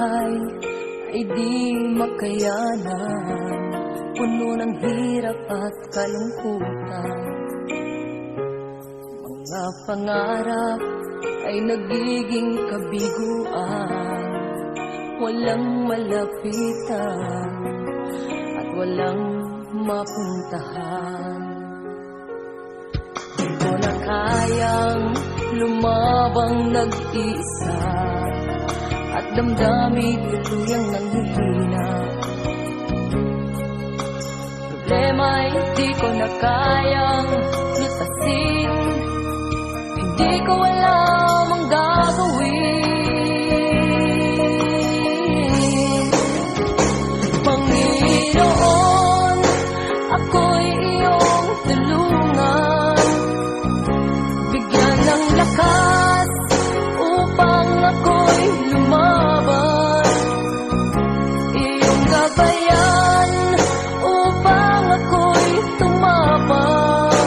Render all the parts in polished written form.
buhay ay di makayanan, puno ng hirap at kalungkutan. Mga pangarap ay nagiging kabiguan, walang malapitan at walang mapuntahan. Di ko na kayang lumabang nag-iisa at damdamin tuluyang nanghihina. Problema'y di ko na kayang lutasin, hindi ko alam ang gagawin. Panginoon, ako'y iyong tulungan, bigyan ng lakas upang ako'y lumaban. Iyong gabayan upang ako'y tumapang.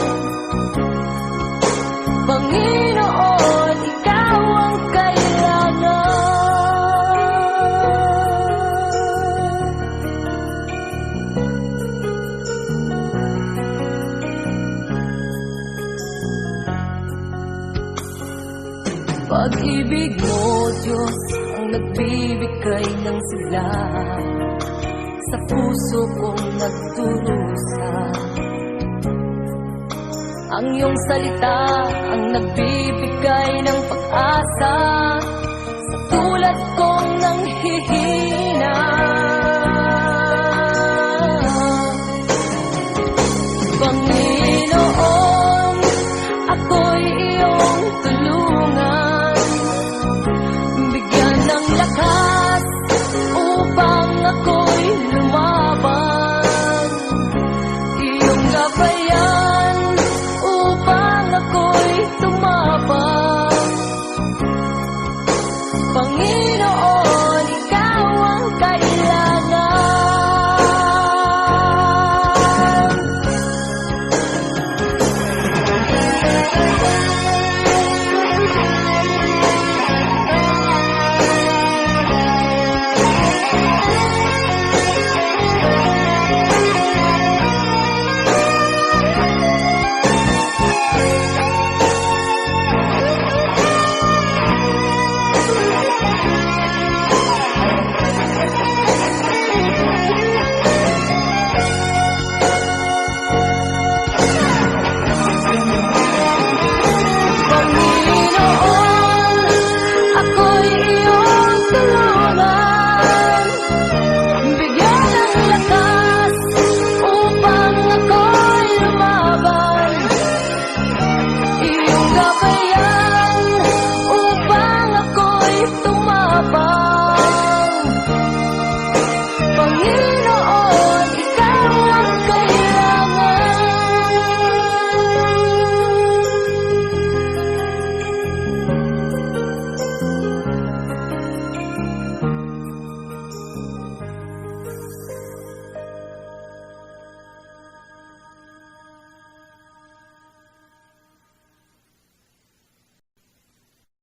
Panginoon, ikaw ang kailangan. Pag-ibig mo, Diyos, ang nagbibigay ng sigla sa puso kong nagdurusa. Ang iyong salita ang nagbibigay ng pag-asa sa tulad kong nanghihina. Panginoon,